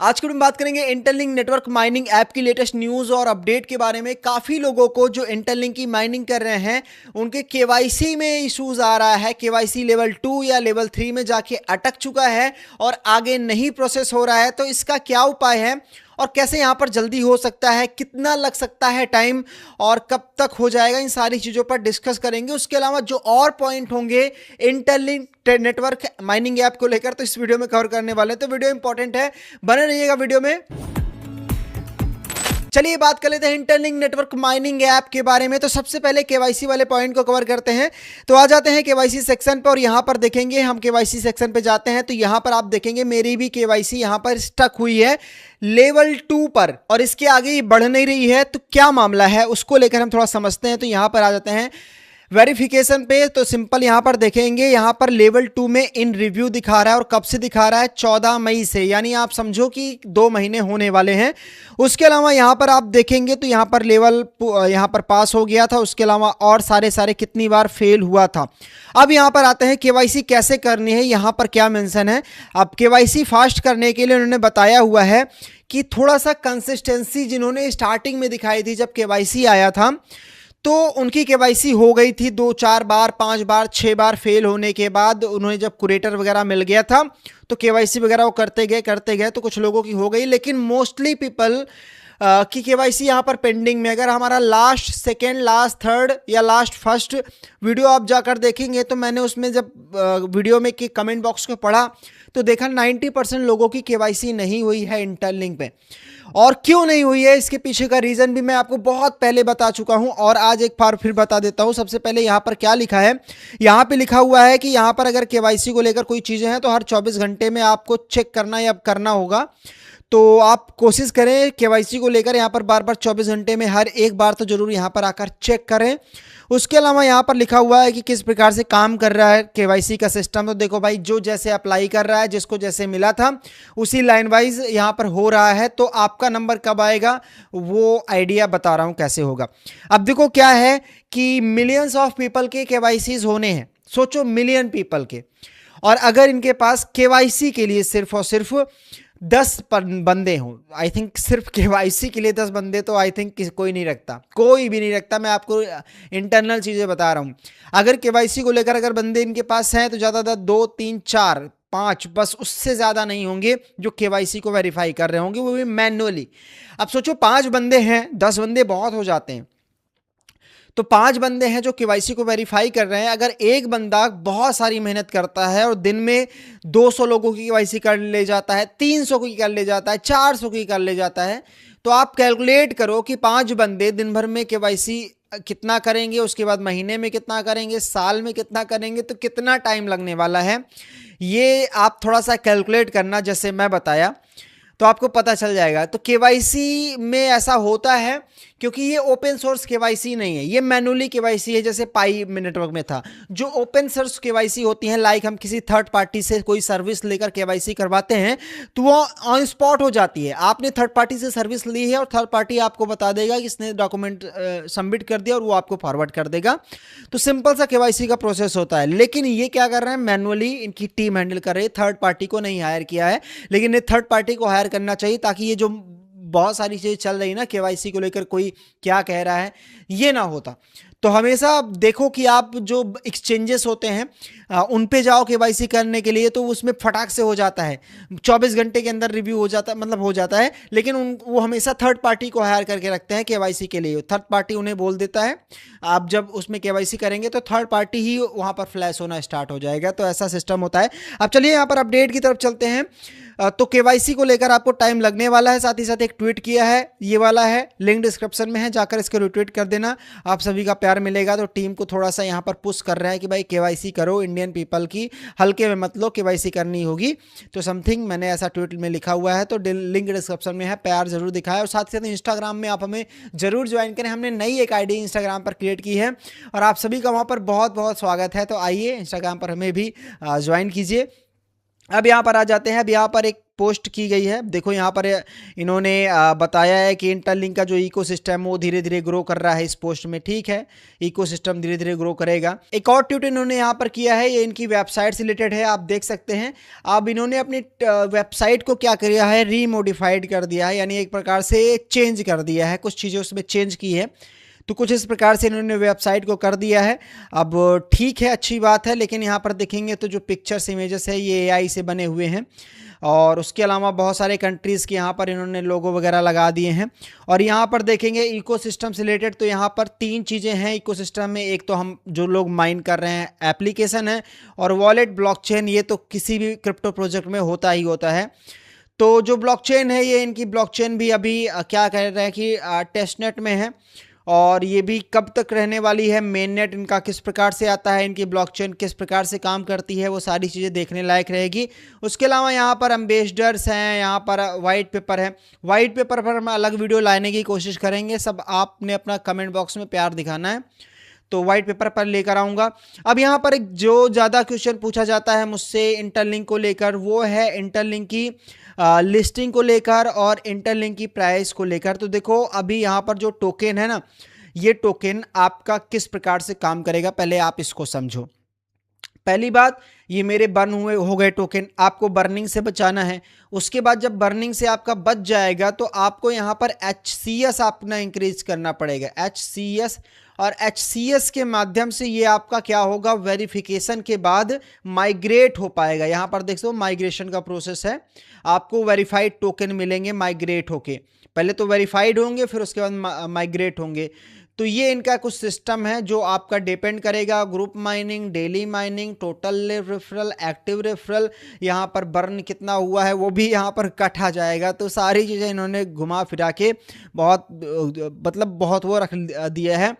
आज की वीडियो में बात करेंगे इंटरलिंक नेटवर्क माइनिंग ऐप की लेटेस्ट न्यूज़ और अपडेट के बारे में। काफ़ी लोगों को जो इंटरलिंक की माइनिंग कर रहे हैं उनके केवाईसी में इश्यूज आ रहा है। केवाईसी लेवल 2 या लेवल 3 में जाके अटक चुका है और आगे नहीं प्रोसेस हो रहा है। तो इसका क्या उपाय है और कैसे यहाँ पर जल्दी हो सकता है, कितना लग सकता है टाइम और कब तक हो जाएगा, इन सारी चीज़ों पर डिस्कस करेंगे। उसके अलावा जो और पॉइंट होंगे इंटरलिंक नेटवर्क माइनिंग ऐप को लेकर तो इस वीडियो में कवर करने वाले हैं। तो वीडियो इंपॉर्टेंट है, बने रहिएगा वीडियो में। चलिए बात कर लेते हैं इंटरलिंक नेटवर्क माइनिंग ऐप के बारे में। तो सबसे पहले केवाईसी वाले पॉइंट को कवर करते हैं। तो आ जाते हैं केवाईसी सेक्शन पर और यहां पर देखेंगे, हम केवाईसी सेक्शन पे जाते हैं तो यहां पर आप देखेंगे मेरी भी केवाईसी यहां पर स्टक हुई है लेवल 2 पर और इसके आगे ये बढ़ नहीं रही है। तो क्या मामला है उसको लेकर हम थोड़ा समझते हैं। तो यहां पर आ जाते हैं वेरिफिकेशन पे। तो सिंपल यहां पर देखेंगे, यहां पर लेवल 2 में इन रिव्यू दिखा रहा है और कब से दिखा रहा है, 14 मई से, यानी आप समझो कि 2 महीने होने वाले हैं। उसके अलावा यहां पर आप देखेंगे तो यहां पर लेवल यहां पर पास हो गया था। उसके अलावा और सारे कितनी बार फेल हुआ था। अब यहां पर आते हैं केवाईसी कैसे करनी है। यहां पर क्या मेंशन है, अब केवाईसी फास्ट करने के लिए उन्होंने बताया हुआ है कि थोड़ा सा कंसिस्टेंसी जिन्होंने स्टार्टिंग में दिखाई थी जब केवाईसी आया था तो उनकी केवाईसी हो गई थी 2-4 बार, 5 बार, 6 बार फेल होने के बाद उन्हें जब कुरेटर वगैरह मिल गया था तो केवाईसी वगैरह वो करते गए तो कुछ लोगों की हो गई। लेकिन मोस्टली पीपल की केवाईसी यहाँ पर पेंडिंग में। अगर हमारा लास्ट सेकेंड, लास्ट थर्ड या लास्ट फर्स्ट वीडियो आप जाकर देखेंगे तो मैंने उसमें जब वीडियो में कि कमेंट बॉक्स को पढ़ा तो देखा 90% लोगों की केवाईसी नहीं हुई है इंटरलिंक पे। और क्यों नहीं हुई है इसके पीछे का रीज़न भी मैं आपको बहुत पहले बता चुका हूं और आज एक बार फिर बता देता हूं। सबसे पहले यहां पर क्या लिखा है, यहां पे लिखा हुआ है कि यहां पर अगर केवाईसी को लेकर कोई चीज़ें हैं तो हर 24 घंटे में आपको चेक करना या करना होगा। तो आप कोशिश करें केवाईसी को लेकर यहाँ पर बार बार 24 घंटे में हर एक बार तो जरूर यहाँ पर आकर चेक करें। उसके अलावा यहाँ पर लिखा हुआ है कि किस प्रकार से काम कर रहा है केवाईसी का सिस्टम। तो देखो भाई, जो जैसे अप्लाई कर रहा है, जिसको जैसे मिला था उसी लाइन वाइज यहाँ पर हो रहा है। तो आपका नंबर कब आएगा वो आइडिया बता रहा हूँ कैसे होगा। अब देखो क्या है कि मिलियंस ऑफ पीपल के केवाईसीज होने हैं, सोचो मिलियन पीपल के, और अगर इनके पास केवाईसी के लिए सिर्फ और सिर्फ 10 बंदे हों, आई थिंक सिर्फ केवाईसी के लिए 10 बंदे तो आई थिंक कोई नहीं रखता, कोई भी नहीं रखता। मैं आपको इंटरनल चीज़ें बता रहा हूँ। अगर केवाईसी को लेकर अगर बंदे इनके पास हैं तो ज़्यादा 2, 3, 4, 5, बस उससे ज़्यादा नहीं होंगे जो केवाईसी को वेरीफाई कर रहे होंगे, वो भी मैनुअली। अब सोचो 5 बंदे हैं, 10 बंदे बहुत हो जाते हैं। तो 5 बंदे हैं जो केवाईसी को वेरीफाई कर रहे हैं। अगर एक बंदा बहुत सारी मेहनत करता है और दिन में 200 लोगों की केवाईसी कर ले जाता है, 300 की कर ले जाता है, 400 की कर ले जाता है, तो आप कैलकुलेट करो कि 5 बंदे दिन भर में केवाईसी कितना करेंगे, उसके बाद महीने में कितना करेंगे, साल में कितना करेंगे, तो कितना टाइम लगने वाला है ये आप थोड़ा सा कैलकुलेट करना जैसे मैं बताया तो आपको पता चल जाएगा। तो केवाईसी में ऐसा होता है क्योंकि ये ओपन सोर्स केवाईसी नहीं है, ये मैनुअली केवाईसी है, जैसे पाई नेटवर्क में था। जो ओपन सोर्स केवाईसी होती है, लाइक हम किसी थर्ड पार्टी से कोई सर्विस लेकर केवाईसी करवाते हैं तो वो ऑन स्पॉट हो जाती है। आपने थर्ड पार्टी से सर्विस ली है और थर्ड पार्टी आपको बता देगा कि इसने डॉक्यूमेंट सबमिट कर दिया और वो आपको फॉरवर्ड कर देगा। तो सिंपल सा केवाईसी का प्रोसेस होता है। लेकिन ये क्या कर रहे हैं, मैनुअली इनकी टीम हैंडल कर रही है, थर्ड पार्टी को नहीं हायर किया है। लेकिन ये थर्ड पार्टी को हायर करना चाहिए ताकि ये जो बहुत सारी चीज़ें चल रही ना केवाईसी को लेकर, कोई क्या कह रहा है, ये ना होता। तो हमेशा देखो कि आप जो एक्सचेंजेस होते हैं उन पे जाओ केवाईसी करने के लिए, तो उसमें फटाक से हो जाता है, 24 घंटे के अंदर रिव्यू हो जाता है, मतलब हो जाता है। लेकिन वो हमेशा थर्ड पार्टी को हायर करके रखते हैं केवाईसी के लिए। थर्ड पार्टी उन्हें बोल देता है आप जब उसमें केवाईसी करेंगे तो थर्ड पार्टी ही वहाँ पर फ्लैश होना स्टार्ट हो जाएगा। तो ऐसा सिस्टम होता है। अब चलिए यहाँ पर अपडेट की तरफ चलते हैं। तो केवाईसी को लेकर आपको टाइम लगने वाला है। साथ ही साथ एक ट्वीट किया है, ये वाला है, लिंक डिस्क्रिप्शन में है, जाकर इसको रिट्वीट कर देना। आप सभी का प्यार मिलेगा। तो टीम को थोड़ा सा यहाँ पर पुश कर रहा है कि भाई केवाईसी करो, इंडियन पीपल की हल्के में मत लो, केवाईसी करनी होगी। तो समथिंग मैंने ऐसा ट्वीट में लिखा हुआ है, तो लिंक डिस्क्रिप्शन में है, प्यार जरूर दिखाएं। और साथ ही साथ इंस्टाग्राम में आप हमें जरूर ज्वाइन करें। हमने नई एक आईडी इंस्टाग्राम पर क्रिएट की है और आप सभी का वहाँ पर बहुत बहुत स्वागत है। तो आइए इंस्टाग्राम पर हमें भी ज्वाइन कीजिए। अब यहाँ पर आ जाते हैं। अब यहाँ पर एक पोस्ट की गई है। देखो यहाँ पर इन्होंने बताया है कि इंटरलिंक का जो इकोसिस्टम है वो धीरे धीरे ग्रो कर रहा है इस पोस्ट में। ठीक है, इकोसिस्टम धीरे धीरे ग्रो करेगा। एक और ट्वीट इन्होंने यहाँ पर किया है, ये इनकी वेबसाइट से रिलेटेड है, आप देख सकते हैं। अब इन्होंने अपनी वेबसाइट को क्या किया है, रीमोडिफाइड कर दिया है, यानी एक प्रकार से चेंज कर दिया है, कुछ चीज़ें उसमें चेंज की है। तो कुछ इस प्रकार से इन्होंने वेबसाइट को कर दिया है। अब ठीक है, अच्छी बात है, लेकिन यहाँ पर देखेंगे तो जो पिक्चर्स इमेजेस है ये एआई से बने हुए हैं, और उसके अलावा बहुत सारे कंट्रीज़ के यहाँ पर इन्होंने लोगो वगैरह लगा दिए हैं। और यहाँ पर देखेंगे इकोसिस्टम से रिलेटेड, तो यहाँ पर 3 चीज़ें हैं इकोसिस्टम में। एक तो हम जो लोग माइन कर रहे हैं एप्लीकेशन है, और वॉलेट ब्लॉकचेन, ये तो किसी भी क्रिप्टो प्रोजेक्ट में होता ही होता है। तो जो ब्लॉकचेन है ये इनकी ब्लॉकचेन भी अभी क्या कह रहे हैं कि टेस्टनेट में है, और ये भी कब तक रहने वाली है, मेन नेट इनका किस प्रकार से आता है, इनकी ब्लॉकचेन किस प्रकार से काम करती है, वो सारी चीज़ें देखने लायक रहेगी। उसके अलावा यहाँ पर एम्बेसडर्स हैं, यहाँ पर वाइट पेपर है। वाइट पेपर पर हम अलग वीडियो लाने की कोशिश करेंगे, सब आपने अपना कमेंट बॉक्स में प्यार दिखाना है, तो वाइट पेपर पर लेकर आऊँगा। अब यहाँ पर एक जो ज़्यादा क्वेश्चन पूछा जाता है मुझसे इंटरलिंक को लेकर, वो है इंटरलिंक की लिस्टिंग को लेकर और इंटरलिंक की प्राइस को लेकर। तो देखो अभी यहाँ पर जो टोकन है ना, ये टोकन आपका किस प्रकार से काम करेगा, पहले आप इसको समझो। पहली बात, ये मेरे बर्न हुए हो गए टोकन, आपको बर्निंग से बचाना है। उसके बाद जब बर्निंग से आपका बच जाएगा तो आपको यहाँ पर HCS अपना इंक्रीज करना पड़ेगा, HCS। और HCS के माध्यम से ये आपका क्या होगा, वेरिफिकेशन के बाद माइग्रेट हो पाएगा। यहाँ पर देख सकते हो माइग्रेशन का प्रोसेस है, आपको वेरीफाइड टोकन मिलेंगे माइग्रेट होके। पहले तो वेरीफाइड होंगे, फिर उसके बाद माइग्रेट होंगे। तो ये इनका कुछ सिस्टम है जो आपका डिपेंड करेगा, group mining, daily mining, total referral, active referral, यहाँ पर बर्न कितना हुआ है वो भी यहाँ पर कटा जाएगा। तो सारी चीज़ें इन्होंने घुमा फिरा के बहुत मतलब बहुत वो रख दिया है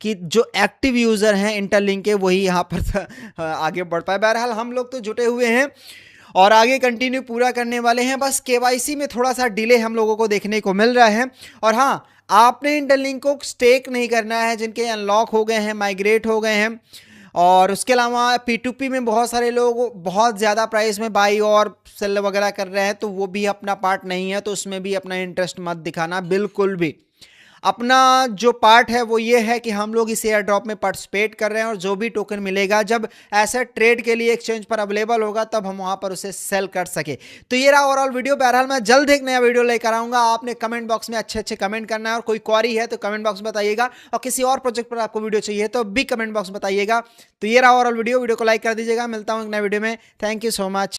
कि जो एक्टिव यूज़र हैं इंटरलिंक के वही यहाँ पर आगे बढ़ पाए। बहरहाल हम लोग तो जुटे हुए हैं और आगे कंटिन्यू पूरा करने वाले हैं। बस केवाईसी में थोड़ा सा डिले हम लोगों को देखने को मिल रहा है। और हाँ, आपने इंटरलिंक को स्टेक नहीं करना है, जिनके अनलॉक हो गए हैं, माइग्रेट हो गए हैं। और उसके अलावा P2P में बहुत सारे लोग बहुत ज़्यादा प्राइस में बाई और सेल वगैरह कर रहे हैं, तो वो भी अपना पार्ट नहीं है, तो उसमें भी अपना इंटरेस्ट मत दिखाना बिल्कुल भी। अपना जो पार्ट है वो ये है कि हम लोग इस एयर ड्रॉप में पार्टिसिपेट कर रहे हैं, और जो भी टोकन मिलेगा जब ऐसा ट्रेड के लिए एक्सचेंज पर अवेलेबल होगा तब हम वहां पर उसे सेल कर सके। तो ये रहा ओवरऑल वीडियो। बहरहाल मैं जल्द एक नया वीडियो लेकर आऊंगा। आपने कमेंट बॉक्स में अच्छे अच्छे कमेंट करना है, और कोई क्वेरी है तो कमेंट बॉक्स में बताइएगा, और किसी और प्रोजेक्ट पर आपको वीडियो चाहिए तो भी कमेंट बॉक्स में बताइएगा। तो ये रहा ओवरऑल वीडियो को लाइक कर दीजिएगा। मिलता हूँ एक नए वीडियो में। Thank you so much.